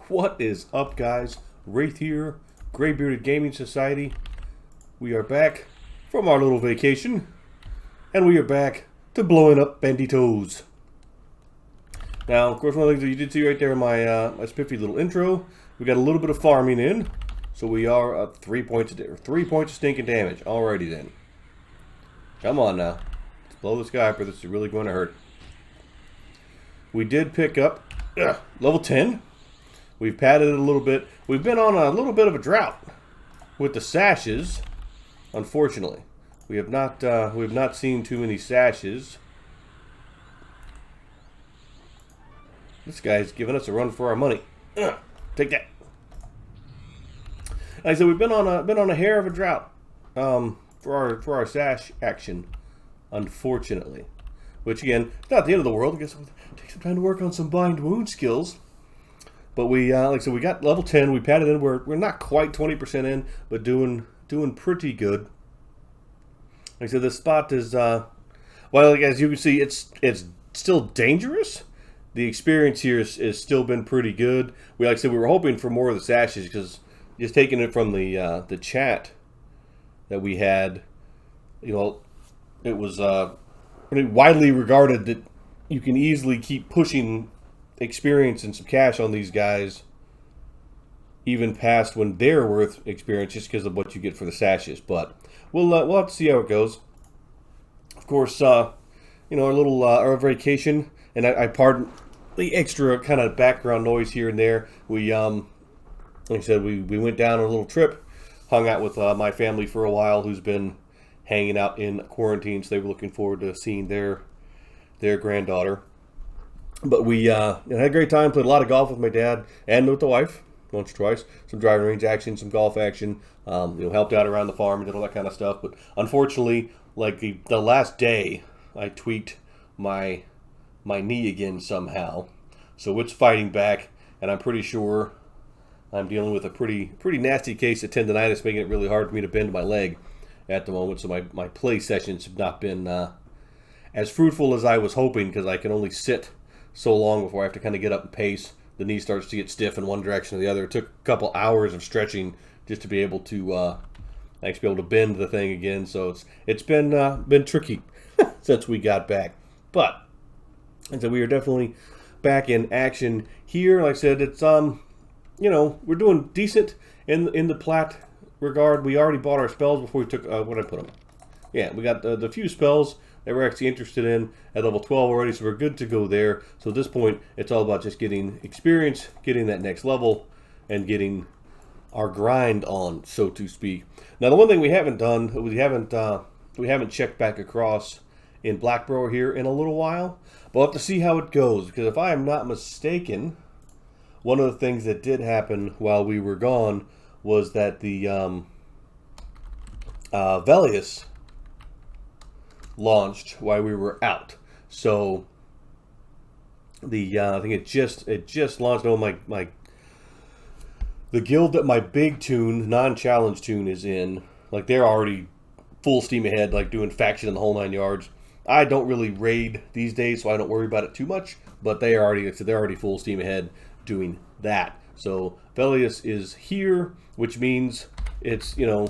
What is up, guys? Wraith here, Graybearded Gaming Society. We are back from our little vacation, and we are back to blowing up banditos. Now, of course, one of the things that you did see right there in my spiffy little intro, we got a little bit of farming in, so we are at 3 points of stinking damage. Alrighty then. Come on now, let's blow this guy up, or this is really going to hurt. We did pick up level 10. We've padded it a little bit. We've been on a little bit of a drought with the sashes. Unfortunately, we have not seen too many sashes. This guy's giving us a run for our money. Take that. Like I said, we've been on a hair of a drought for our sash action. Unfortunately, which again, it's not the end of the world. I guess we'll take some time to work on some bind wound skills. But we, like I said, we got level 10. We padded in. We're not quite 20% in, but doing pretty good. Like I said, this spot is, well, as you can see, it's still dangerous. The experience here is still been pretty good. Like I said, we were hoping for more of the sashes because just taking it from the chat that we had, you know, it was pretty widely regarded that you can easily keep pushing experience and some cash on these guys even past when they're worth experience just because of what you get for the sashes. But we'll have to see how it goes. Of course, you know, our little our vacation, and I pardon the extra kind of background noise here and there. We like I said, we went down on a little trip, hung out with my family for a while, who's been hanging out in quarantine, so they were looking forward to seeing their granddaughter. But we had a great time, played a lot of golf with my dad and with the wife, once or twice. Some driving range action, some golf action, you know, helped out around the farm and did all that kind of stuff. But unfortunately, like the last day, I tweaked my knee again somehow. So it's fighting back, and I'm pretty sure I'm dealing with a pretty nasty case of tendonitis, making it really hard for me to bend my leg at the moment. So my play sessions have not been as fruitful as I was hoping, because I can only sit so long before I have to kind of get up and pace. The knee starts to get stiff in one direction or the other. It took a couple hours of stretching just to be able to actually be able to bend the thing again. So it's been tricky since we got back. But and so we are definitely back in action here. Like I said, it's you know, we're doing decent in the plat regard. We already bought our spells before we took what did I put them? Yeah, we got the few spells that we're actually interested in at level 12 already, so we're good to go there. So at this point, it's all about just getting experience, getting that next level, and getting our grind on, so to speak. Now, the one thing we haven't done, we haven't checked back across in Blackborough here in a little while. But we'll have to see how it goes, because if I am not mistaken, one of the things that did happen while we were gone was that the Velius launched while we were out. So the I think it just launched. Oh, my the guild that my big toon, non-challenge toon, is in, like, they're already full steam ahead, like doing faction in the whole 9 yards. I don't really raid these days, so I don't worry about it too much, but they're already full steam ahead doing that. So Velius is here, which means it's, you know,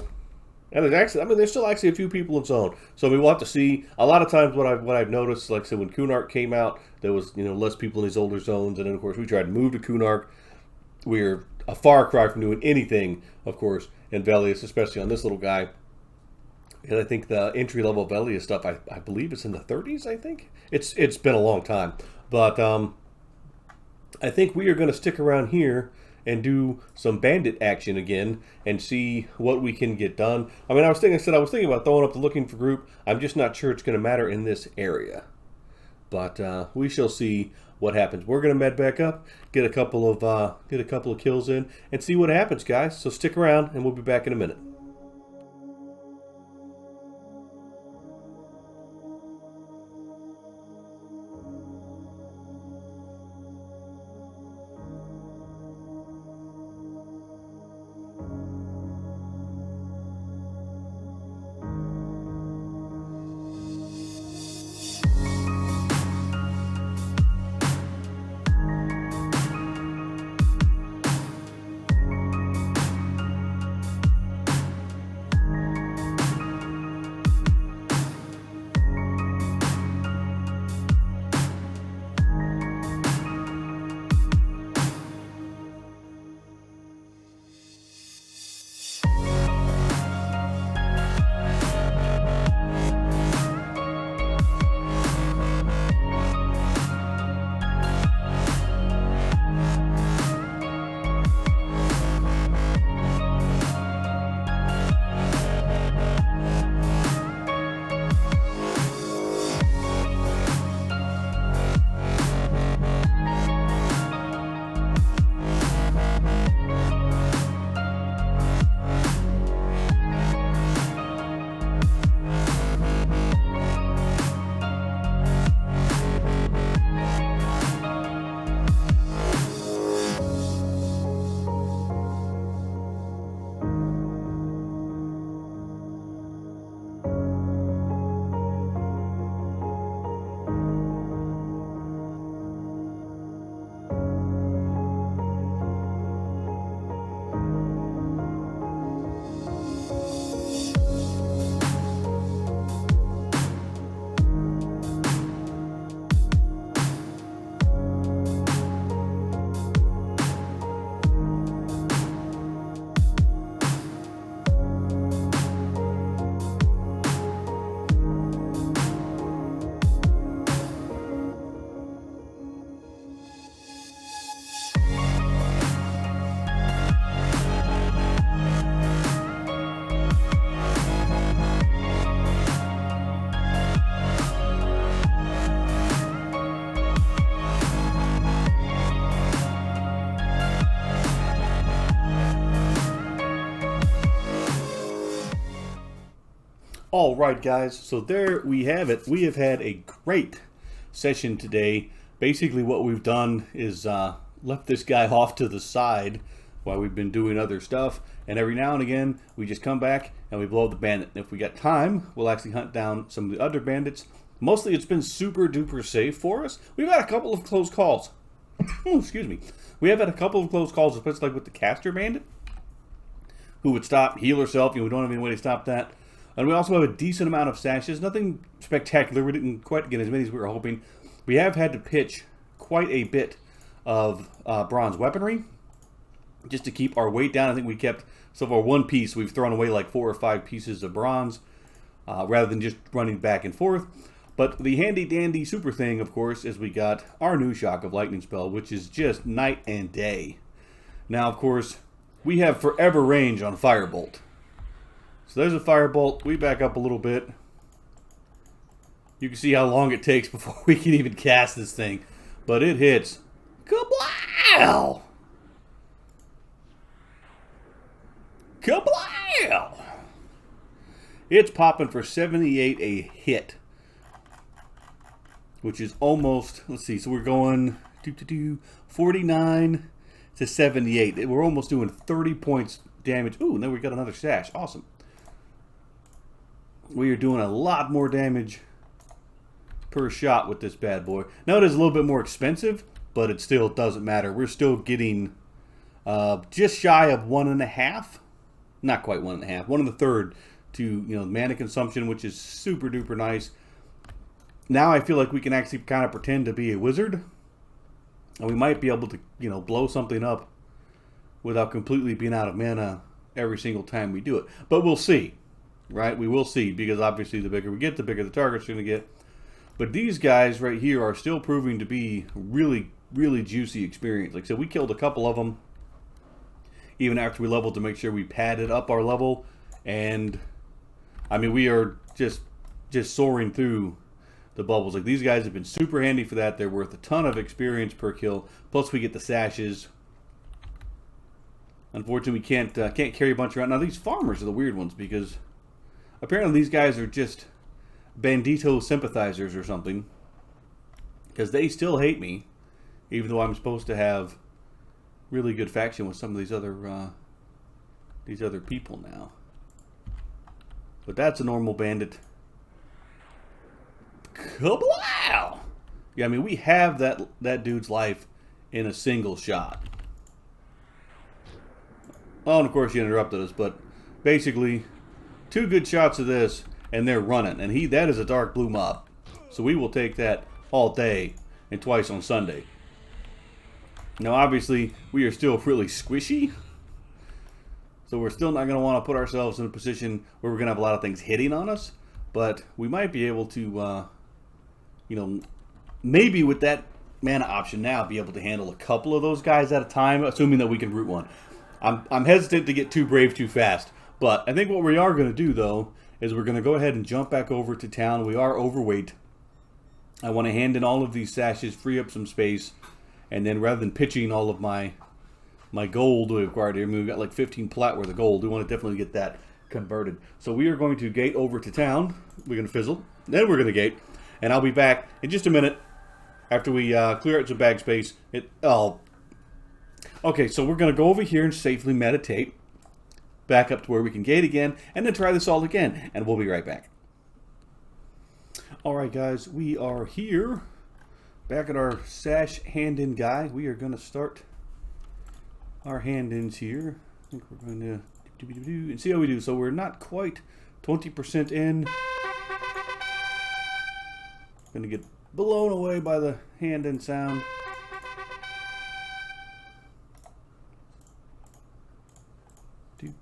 and there's still actually a few people in zone. So we will have to see. A lot of times what I've noticed, like I said, when Kunark came out, there was, you know, less people in these older zones, and then of course we tried to move to Kunark. We're a far cry from doing anything, of course, in Velius, especially on this little guy. And I think the entry level Velius stuff, I believe it's in the 30s. I think it's been a long time, but I think we are going to stick around here and do some bandit action again and see what we can get done. I mean, I was thinking about throwing up the looking for group. I'm just not sure it's going to matter in this area, but we shall see what happens. We're going to med back up, get a couple of kills in, and see what happens, guys. So stick around, and we'll be back in a minute. All right, guys, so there we have it. We have had a great session today. Basically what we've done is left this guy off to the side while we've been doing other stuff, and every now and again we just come back and we blow up the bandit. And if we got time, we'll actually hunt down some of the other bandits. Mostly it's been super duper safe for us. We've had a couple of close calls. Excuse me. We have had a couple of close calls, especially like with the caster bandit, who would stop, heal herself. We don't have any way to stop that. And we also have a decent amount of sashes. Nothing spectacular. We didn't quite get as many as we were hoping. We have had to pitch quite a bit of bronze weaponry just to keep our weight down. I think we kept, so for one piece, we've thrown away like 4 or 5 pieces of bronze rather than just running back and forth. But the handy dandy super thing, of course, is we got our new Shock of Lightning spell, which is just night and day. Now, of course, we have forever range on Firebolt. So there's a Firebolt. We back up a little bit. You can see how long it takes before we can even cast this thing. But it hits. Kablow! Kablow! It's popping for 78 a hit. Which is almost, let's see, so we're going 49 to 78. We're almost doing 30 points damage. Ooh, and then we got another sash. Awesome. We are doing a lot more damage per shot with this bad boy. Now it is a little bit more expensive, but it still doesn't matter. We're still getting just shy of 1.5. Not quite 1.5. 1 1/3 to mana consumption, which is super duper nice. Now I feel like we can actually kind of pretend to be a wizard, and we might be able to, blow something up without completely being out of mana every single time we do it. But we'll see, right? We will see, because obviously the bigger we get, the bigger the target's going to get. But these guys right here are still proving to be really, really juicy experience. Like I said, we killed a couple of them even after we leveled to make sure we padded up our level, and I mean, we are just soaring through the bubbles. Like, these guys have been super handy for that. They're worth a ton of experience per kill. Plus we get the sashes. Unfortunately, we can't carry a bunch around. Now these farmers are the weird ones, because apparently these guys are just bandito sympathizers or something, because they still hate me, even though I'm supposed to have really good faction with some of these other people now. But that's a normal bandit. Kablow! Yeah, I mean, we have that dude's life in a single shot. Oh, and of course he interrupted us, but basically 2 good shots of this and they're running, and that is a dark blue mob, so we will take that all day and twice on Sunday. Now obviously we are still really squishy, so we're still not going to want to put ourselves in a position where we're going to have a lot of things hitting on us, but we might be able to maybe with that mana option now, be able to handle a couple of those guys at a time, assuming that we can root one. I'm hesitant to get too brave too fast, but I think what we are going to do, though, is we're going to go ahead and jump back over to town. We are overweight. I want to hand in all of these sashes, free up some space, and then rather than pitching all of my gold we acquired here, I mean, we've got like 15 plat worth of gold. We want to definitely get that converted. So we are going to gate over to town. We're going to fizzle. Then we're going to gate. And I'll be back in just a minute after we clear out some bag space. Okay, so we're going to go over here and safely meditate. Back up to where we can gate again. And then try this all again. And we'll be right back. Alright, guys. We are here. Back at our sash hand-in guy. We are going to start our hand-ins here. I think we're going to and see how we do. So we're not quite 20% in. Gonna get blown away by the hand-in sound. There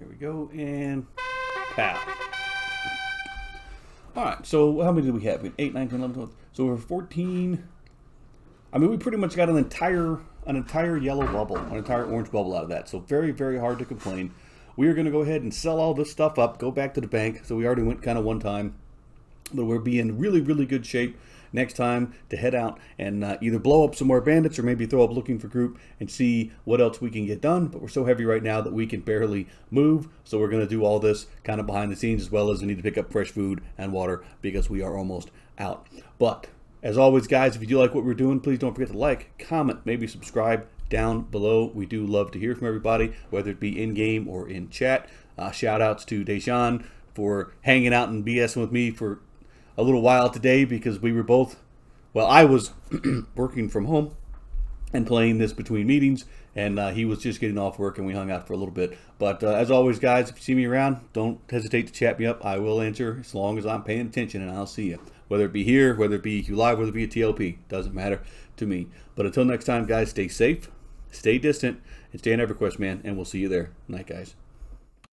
we go, and pow. Alright, so how many do we have? We have 8, 9, 10, 11, 12. So we're 14. I mean, we pretty much got an entire yellow bubble, an entire orange bubble out of that. So very, very hard to complain. We are going to go ahead and sell all this stuff up, go back to the bank. So we already went kind of one time, but we're being really, really good shape. next time to head out and either blow up some more bandits or maybe throw up looking for group and see what else we can get done. But we're so heavy right now that we can barely move, so we're going to do all this kind of behind the scenes, as well as we need to pick up fresh food and water because we are almost out. But as always, guys, if you do like what we're doing, please don't forget to like, comment, maybe subscribe down below. We do love to hear from everybody, whether it be in-game or in chat. Shout outs to Deshaun for hanging out and BSing with me for a little while today, because we were both, well, I was working from home and playing this between meetings, and he was just getting off work, and we hung out for a little bit. But as always, guys, if you see me around, don't hesitate to chat me up. I will answer as long as I'm paying attention, and I'll see you. Whether it be here, whether it be you live, whether it be a TLP, doesn't matter to me. But until next time, guys, stay safe, stay distant, and stay on EverQuest, man, and we'll see you there. Night, guys.